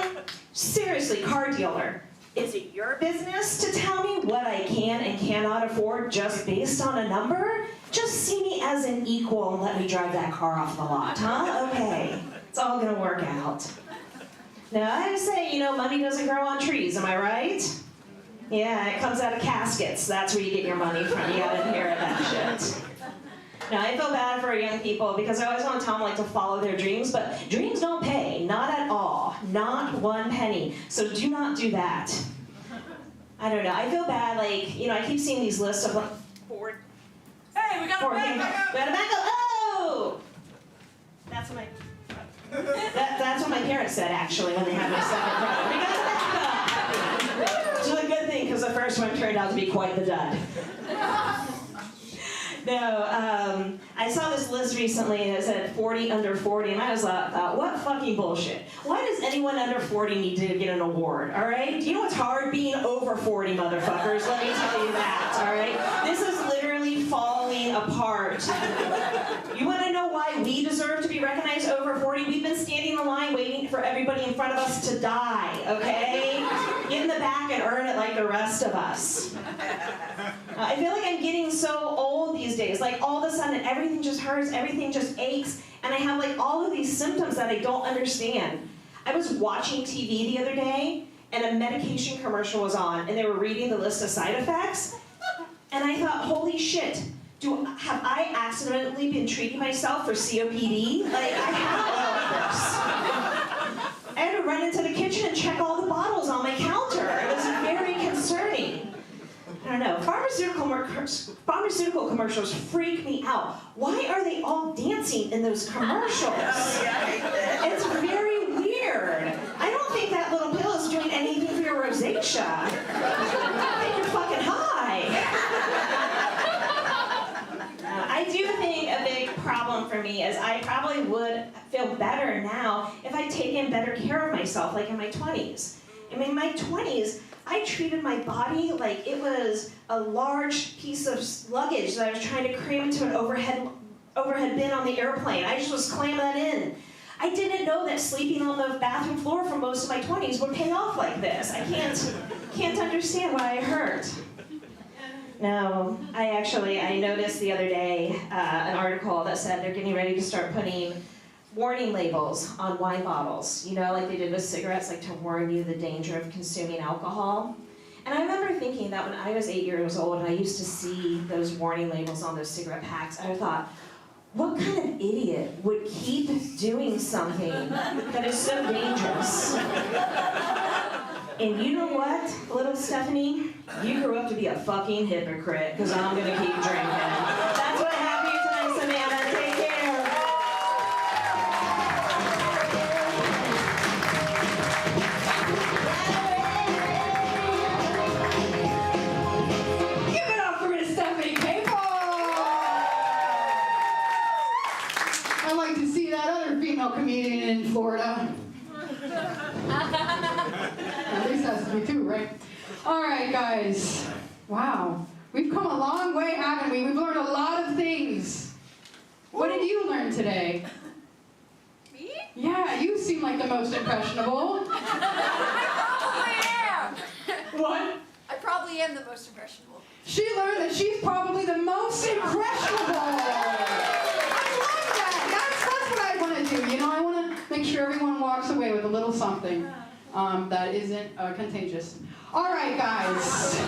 seriously, car dealer. Is it your business to tell me what I can and cannot afford just based on a number? Just see me as an equal and let me drive that car off the lot, huh? Okay, it's all gonna work out. Now, I say, money doesn't grow on trees, am I right? Yeah, it comes out of caskets. That's where you get your money from. You gotta inherit that shit. Now, I feel bad for young people because I always want to tell them to follow their dreams, but dreams don't pay, not at all, not one penny. So do not do that. I don't know. I feel bad. I keep seeing these lists of Ford.
Hey, we got a backup!
We got a backup. Oh, that's what that's what my parents said actually when they had my second brother. We got a backup. Which is a good thing because the first one turned out to be quite the dud. No, I saw this list recently that said 40 under 40, and I was like, what fucking bullshit? Why does anyone under 40 need to get an award, all right? Do you know what's hard being over 40, motherfuckers? Let me tell you that, all right? This is literally falling apart. You want to know why we deserve to be recognized over 40? We've been standing in line waiting for everybody in front of us to die, okay? Get in the back and earn it like the rest of us. I feel like I'm getting so old these days. Like, all of a sudden, everything just hurts, everything just aches, and I have, all of these symptoms that I don't understand. I was watching TV the other day, and a medication commercial was on, and they were reading the list of side effects, and I thought, holy shit, have I accidentally been treating myself for COPD? I have all of this. I had to run into the kitchen and check all the bottles on my counter. It was very concerning. I don't know, pharmaceutical commercials freak me out. Why are they all dancing in those commercials? It's very weird. I don't think that little pill is doing anything for your rosacea. I think you're fucking high. I do think a big problem for me is I probably would feel better now if I'd taken better care of myself, like in my 20s. In my 20s, I treated my body like it was a large piece of luggage that I was trying to cram into an overhead bin on the airplane. I just was clamming that in. I didn't know that sleeping on the bathroom floor for most of my 20s would pay off like this. I can't understand why it hurt. No, I noticed the other day an article that said they're getting ready to start putting warning labels on wine bottles, like they did with cigarettes, to warn you the danger of consuming alcohol. And I remember thinking that when I was 8 years old and I used to see those warning labels on those cigarette packs, I thought, what kind of idiot would keep doing something that is so dangerous? And you know what, little Stephanie? You grew up to be a fucking hypocrite, because I'm gonna keep drinking. That's what I have for you tonight, Samantha. Take care.
Give it up for Miss Stephanie Capel! I'd like to see that other female comedian in Florida. At least has to be two, right? All right, guys. Wow. We've come a long way, haven't we? We've learned a lot of things. What did you learn today?
Me?
Yeah, you seem like the most impressionable.
I probably am.
What?
I probably am the most impressionable.
She learned that she's probably the most impressionable. I love that. That's what I want to do. I want to make sure everyone walks away with a little something that isn't contagious. All right, guys.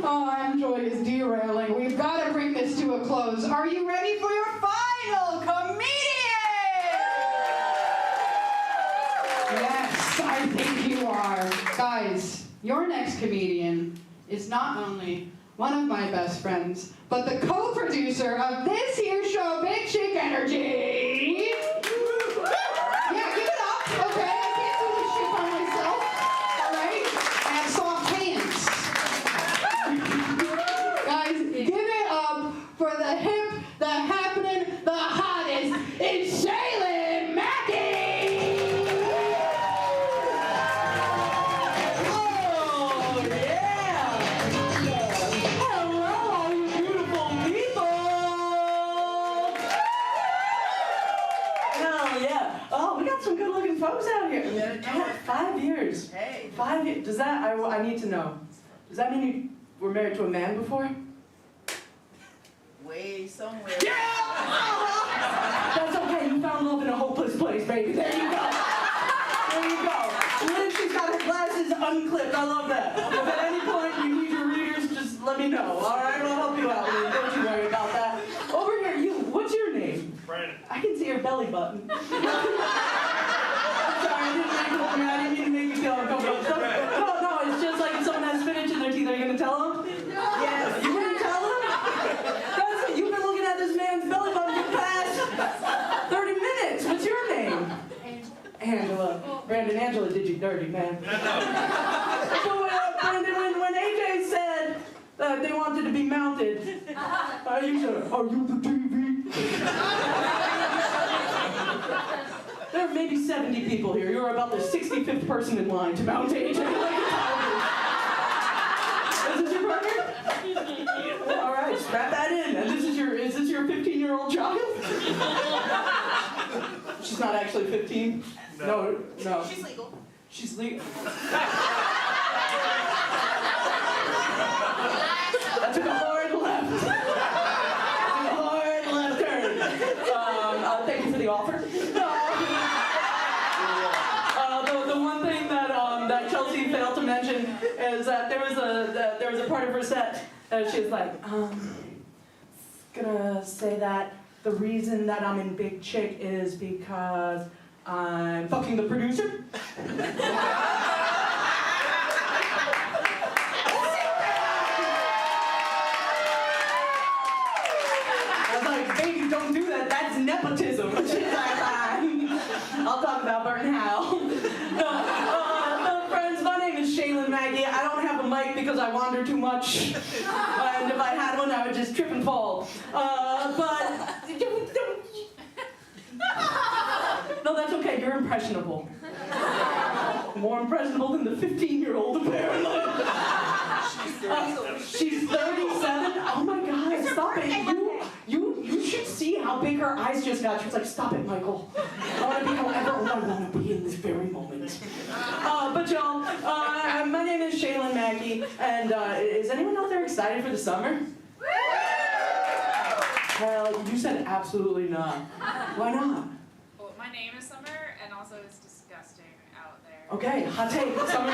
Oh, I'm joy is derailing. We've got to bring this to a close. Are you ready for your final comedian? Yes, I think you are. Guys, your next comedian is not only one of my best friends, but the co-producer of this here show, Big Chick Energy. Yeah, give it up, okay? I can't do this shit by myself, all right? I have soft
Wait, does that, I need to know. Does that mean you were married to a man before?
Way somewhere.
That's okay, you found love in a hopeless place, baby. There you go. There you go. Lynn, she's got her glasses unclipped. I love that. If at any point you need your readers, just let me know. All right, I'll help you out, Lynn. Don't you worry about that. Over here, you. What's your name?
Brandon.
I can see your belly button. I'm sorry, I didn't mean to make you feel uncomfortable. No, it's just like if someone has spinach in their teeth. Are you gonna tell them?
Yes.
You gonna tell them? Guys, you've been looking at this man's belly button for the past 30 minutes. What's your name? Angela. Brandon, Angela did you dirty, man. So, Brandon, when AJ said that they wanted to be mounted, you said, are you the TV? There are maybe 70 people here. You're about the 65th person in line to mount AJ. Is this your brother? All right, strap that in. And is this your 15-year-old child? She's not actually 15? No.
She's legal.
She's legal. That took a hard left. A hard left turn. Thank you for the offer. The one thing that Chelsea failed to mention is that there was a part of her set that she was like, gonna say that the reason that I'm in Big Chick is because I'm fucking the producer. I was like, baby, don't do that. That's nepotism. She's like, I'll talk about Burton Howe. No, friends, my name is Shaylin Maggie. I don't have a mic because I wander too much. And if I had one, I would just trip and fall. No, that's okay. You're impressionable. More impressionable than the 15-year-old, apparently. She's 37? Oh my God, stop it. You should see how big her eyes just got. She was like, stop it, Michael. I want to be however old I want to be in this very moment. But y'all, my name is Shaylin Mackey, and is anyone out there excited for the summer? Hell, you said absolutely not. Why not?
Well, my name is Summer, and also it's disgusting out there.
Okay, hot take. Summer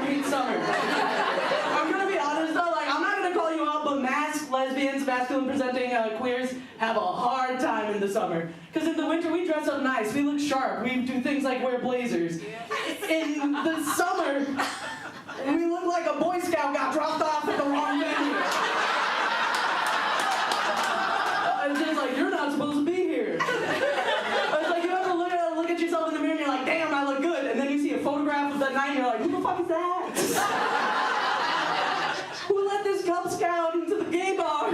hates summer. I'm gonna be honest though, like I'm not gonna call you out, but masked lesbians, masculine presenting queers have a hard time in the summer. Because in the winter we dress up nice, we look sharp, we do things like wear blazers. In the summer, we look like a Boy Scout got dropped off at the wrong venue. It's just like, you're not supposed to be here. It's like you ever look at yourself in the mirror and you're like, damn, I look good. And then you see a photograph of that night and you're like, who the fuck is that? Who let this Cub Scout into the gay bar?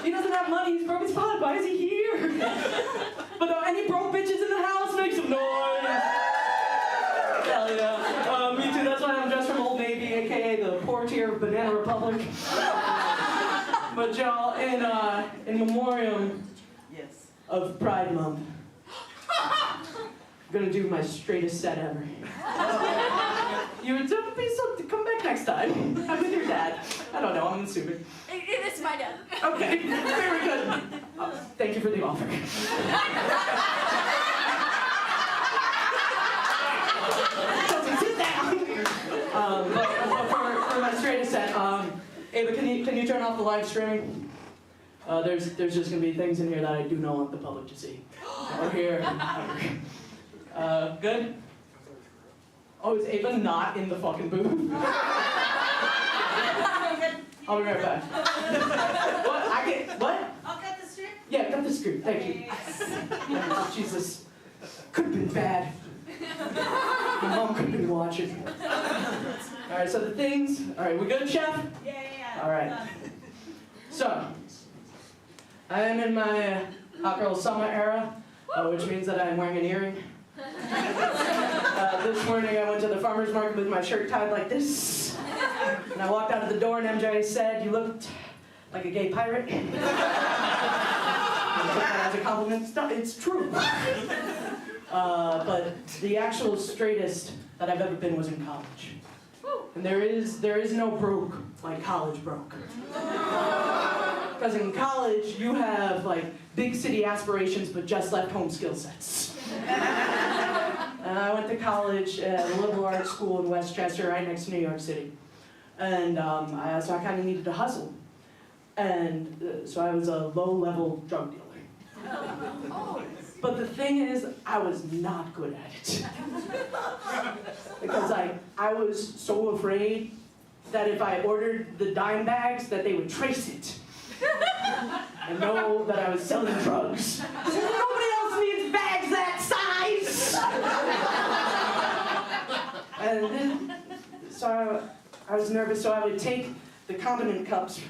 He doesn't have money, he's broke his pot, why is he here? But any broke bitches in the house, make some noise. Hell yeah. Me too, that's why I'm dressed from Old Navy, aka the poor tier of Banana Republic. But y'all, in memoriam of Pride Month, I'm gonna do my straightest set ever. You don't be so. Come back next time. I'm with your dad. I don't know. I'm assuming.
It's my dad.
Okay, very good. Thank you for the offer. Sit down. But for my straightest set, Ava, can you turn off the live streaming? There's just gonna be things in here that I do not want the public to see. Or hear. Good? Oh, is Ava not in the fucking booth? I'll be right back. What?
I'll cut the strip.
Yeah, cut the script, thank you. Oh, Jesus. Could have been bad. My mom could have been watching. Alright, so the things. Alright, we good, Chef?
Yeah.
Alright. So, I am in my hot girl summer era, which means that I'm wearing an earring. This morning I went to the farmer's market with my shirt tied like this. And I walked out of the door and MJ said, "You looked like a gay pirate." And I took that as a compliment. It's true. But the actual straightest that I've ever been was in college. And there is no broke like college broke. Because in college, you have like big city aspirations, but just left home skill sets. And I went to college at a liberal arts school in Westchester, right next to New York City. And so I kind of needed to hustle. And so I was a low-level drug dealer. But the thing is, I was not good at it. Because I was so afraid that if I ordered the dime bags, that they would trace it. And know that I was selling drugs. Nobody else needs bags that size! And then, so I was nervous, so I would take the condiment cups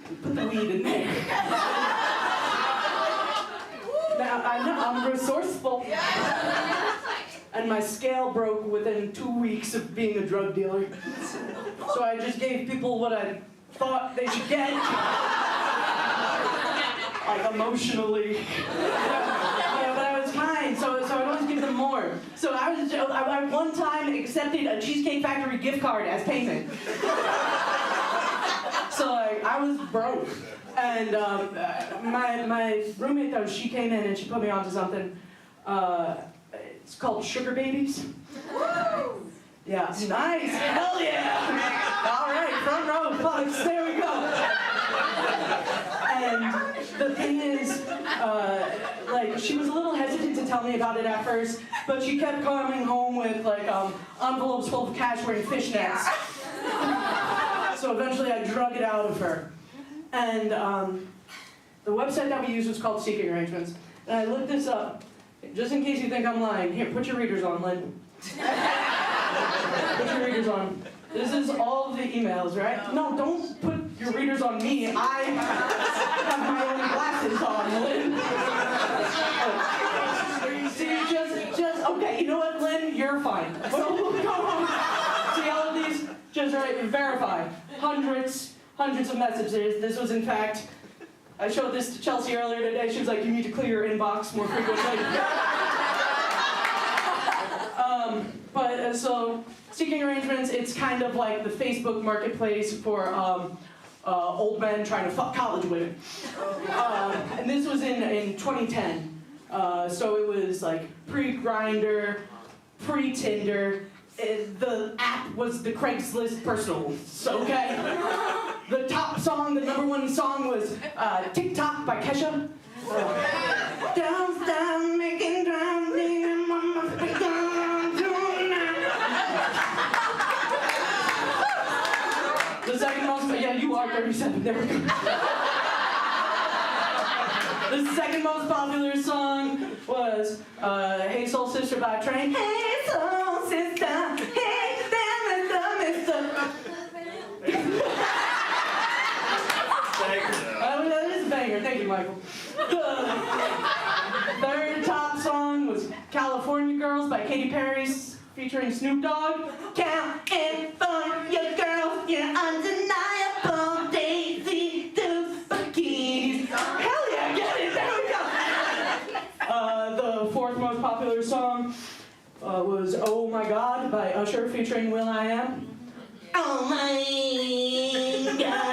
and put the weed in there. Now, I know I'm resourceful. And my scale broke within 2 weeks of being a drug dealer. So I just gave people what I thought they should get. Like emotionally. Yeah, but I was kind, so I'd always give them more. So I one time accepted a Cheesecake Factory gift card as payment. So like, I was broke. And my roommate though, she came in and she put me onto something. It's called Sugar Babies. Yeah, nice, hell yeah! All right, front row, folks, there we go. And the thing is, like, she was a little hesitant to tell me about it at first, but she kept coming home with like envelopes full of cash wearing fishnets. So eventually I drug it out of her. And the website that we used was called Seeking Arrangements. And I looked this up, just in case you think I'm lying. Here, put your readers on, Lynn. Put your readers on. This is all of the emails, right? No, don't put your readers on me. I have my own glasses on, Lynn. See, just, okay, you know what, Lynn? You're fine. So, go on. See all of these? Just right, verify. Hundreds of messages. This was, in fact, I showed this to Chelsea earlier today. She was like, you need to clear your inbox more frequently. So, Seeking Arrangements, it's kind of like the Facebook marketplace for old men trying to fuck college women. And this was in 2010. So it was like pre-Grindr, pre-Tinder. The app was the Craigslist personals, okay? The top song, the #1 song was TikTok by Kesha. Don't stop making drowning, mama, the second most, yeah, you are 37, there we go. The second most popular song was Hey Soul Sister by Train. Hey Soul Sister, hey Mister. That is a banger, thank you, Michael. The third top song was California Girls by Katy Perry featuring Snoop Dogg. California girls, you're undeniable. Daisy Dukes bikinis. Hell yeah, get it, there we go. The fourth most popular song was Oh My God by Usher featuring will.i.am. Oh my God.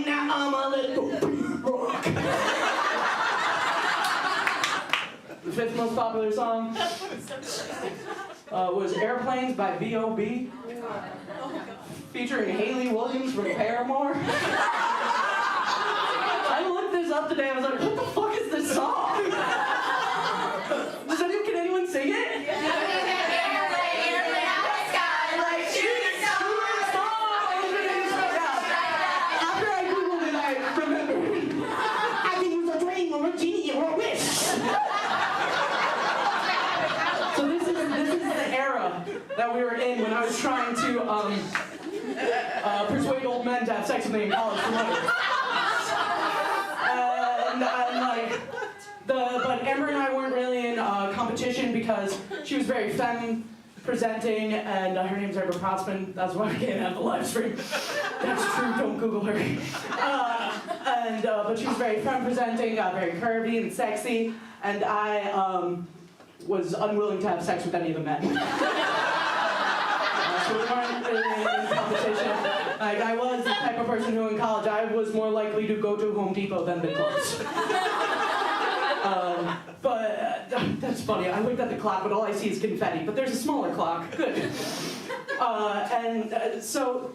Now I'm a little rock. The fifth most popular song was Airplanes by B.O.B. featuring Hayley Williams from Paramore. I looked this up today, I was like, what the fuck is this song? Can anyone sing it? After I Googled it, I remembered. I think it was a dream or a genie or a wish. So this is the era that we were in when I was trying to persuade old men to have sex with me in college for money. But Amber and I weren't really in competition because she was very femme presenting, and her name's Amber Protzman. That's why we can't have the live stream. That's true. Don't Google her. But she was very femme presenting, very curvy and sexy, and I was unwilling to have sex with any of the men. So we weren't in competition. Like, I was the type of person who in college, I was more likely to go to Home Depot than the clubs. That's funny. I looked at the clock, but all I see is confetti. But there's a smaller clock. Good. So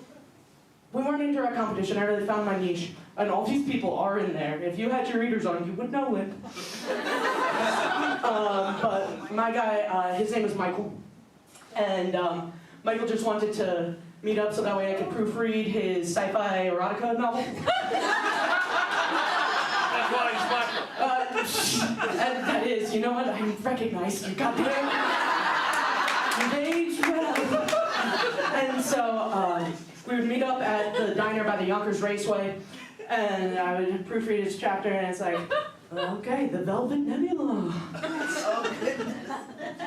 we weren't in direct competition. I really found my niche. And all these people are in there. If you had your readers on, you would know it. But my guy, his name is Michael. And Michael just wanted to meet up so that way I could proofread his sci-fi erotica novel.
That's why he's Michael.
And that is, you know what? I recognize you. Goddamn. You've aged well. And so we would meet up at the diner by the Yonkers Raceway, and I would proofread his chapter, and it's like, okay, the Velvet Nebula.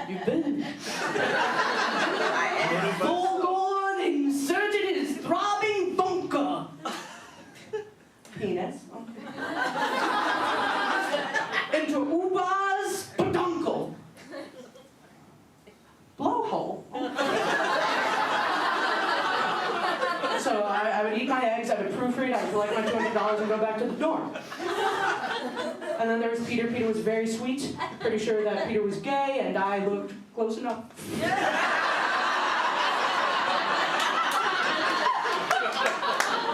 You've been. Full-on inserted his throbbing bunker. Penis. Into Uba's peduncle. Blowhole. So I would eat my eggs, I would proofread, I would collect my $200 and go back to the dorm. And then there was Peter. Peter was very sweet. Pretty sure that Peter was gay, and I looked close enough.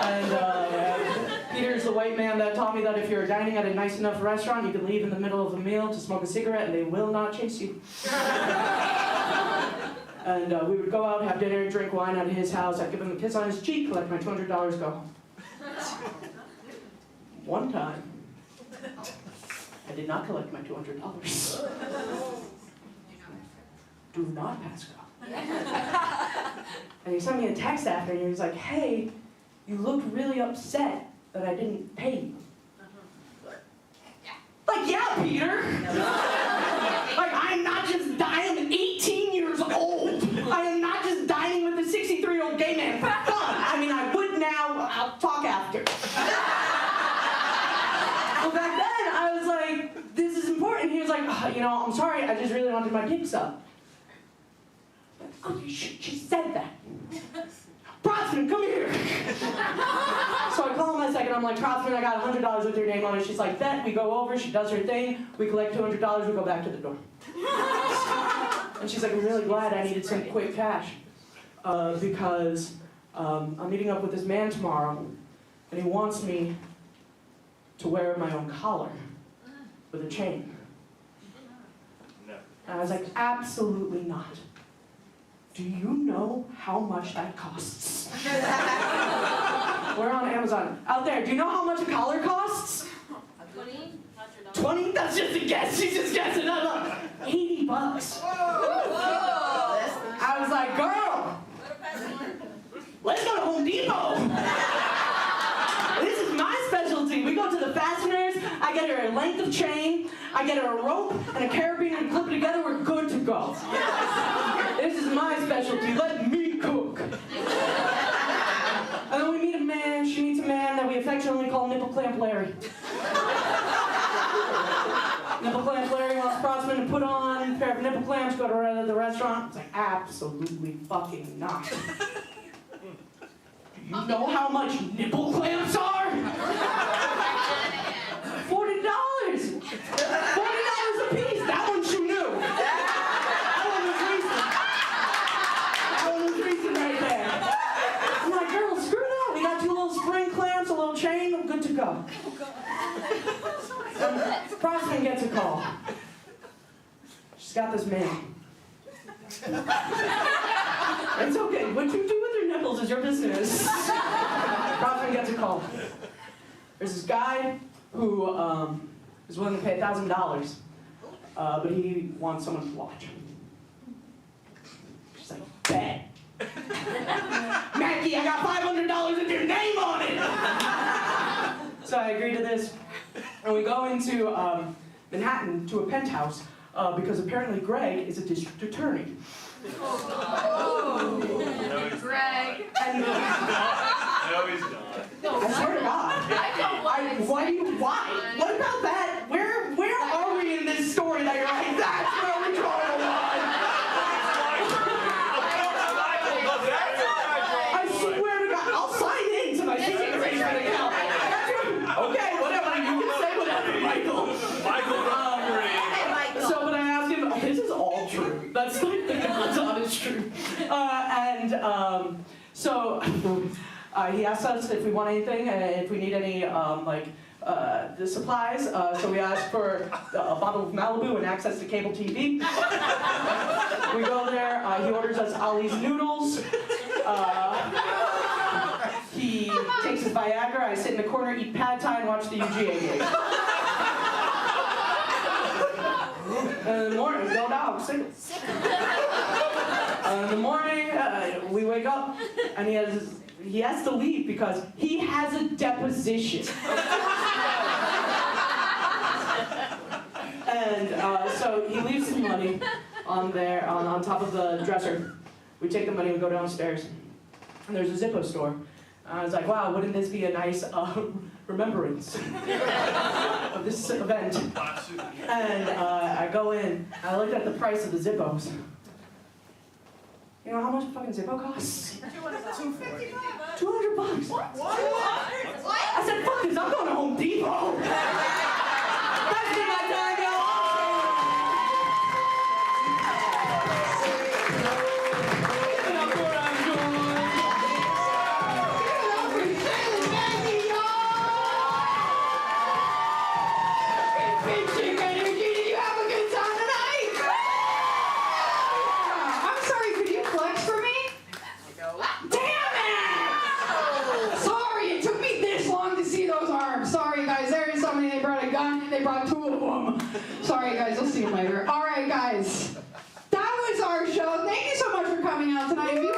And Peter's the white man that taught me that if you're dining at a nice enough restaurant, you can leave in the middle of a meal to smoke a cigarette, and they will not chase you. And we would go out, have dinner, drink wine out of his house. I'd give him a kiss on his cheek, collect my $200, go home. One time, I did not collect my $200. Do not pass go. And he sent me a text after, and he was like, hey, you looked really upset that I didn't pay you. Like, yeah, Peter. Like, I'm not just dying, I'm 18 years old. I am not just dying with a 63-year-old gay man for fun. I mean, I would now, I'll talk after. Well, back then, I was like, this is important. He was like, you know, I'm sorry, I just really wanted my dick sucked. Oh, she said that. Protsman, come here. So I call him a second, I'm like, Protsman, I got $100 with your name on it. She's like, bet, we go over, she does her thing, we collect $200, we go back to the door. And she's like, I'm really glad I needed some quick cash. Because I'm meeting up with this man tomorrow, and he wants me to wear my own collar with a chain.
No.
And I was like, absolutely not. Do you know how much that costs? We're on Amazon. Out there, do you know how much a collar costs? 20? That's just a guess. She's just guessing. $80. I was like, girl, let's go to Home Depot. This is my specialty. We go to the fasteners. I get her a length of chain. I get her a rope and a carabiner and clip it together. We're good to go. This is my specialty. Let me cook. And then we meet a man. She meets a man that we affectionately call Nipple Clamp Larry. Nipple Clamp Larry wants Protsman to put on a pair of nipple clamps, go to the restaurant. It's like, absolutely fucking not. Do you know how much nipple clamps are? $40. $40 a piece. That one she knew. That one was recent right there. I'm like, girl, screw that. We got 2 little spring clamps, a little chain, I'm good to go. Protsman gets a call. She's got this man. It's okay. What you do with your nipples is your business. Protsman gets a call. There's this guy who is willing to pay $1,000, but he wants someone to watch. She's like, bet. Mackie, I got $500 with your name on it! So I agree to this, and we go into Manhattan to a penthouse because apparently Greg is a district attorney.
Oh, Greg.
And,
No, he's not.
I swear to God. Why? What about that? Where are we in this story that you're like, that's where we're going? And so he asked us if we want anything and if we need any the supplies. So we asked for a bottle of Malibu and access to cable TV. We go there. He orders us Ollie's noodles. He takes his Viagra. I sit in the corner, eat pad thai, and watch the UGA game. And in the morning, go dogs, sing. In the morning, we wake up, and he has to leave because he has a deposition. And so he leaves some money on there, on top of the dresser. We take the money, we go downstairs, and there's a Zippo store. I was like, wow, wouldn't this be a nice remembrance of this event? And I go in, I looked at the price of the Zippos. You know how much a fucking Zippo costs? $200. What? I said, fuck this, I'm going to Home Depot. That's been my time, y'all.
They brought 2 of them. Sorry, guys. We'll see you later. All right, guys. That was our show. Thank you so much for coming out tonight. If you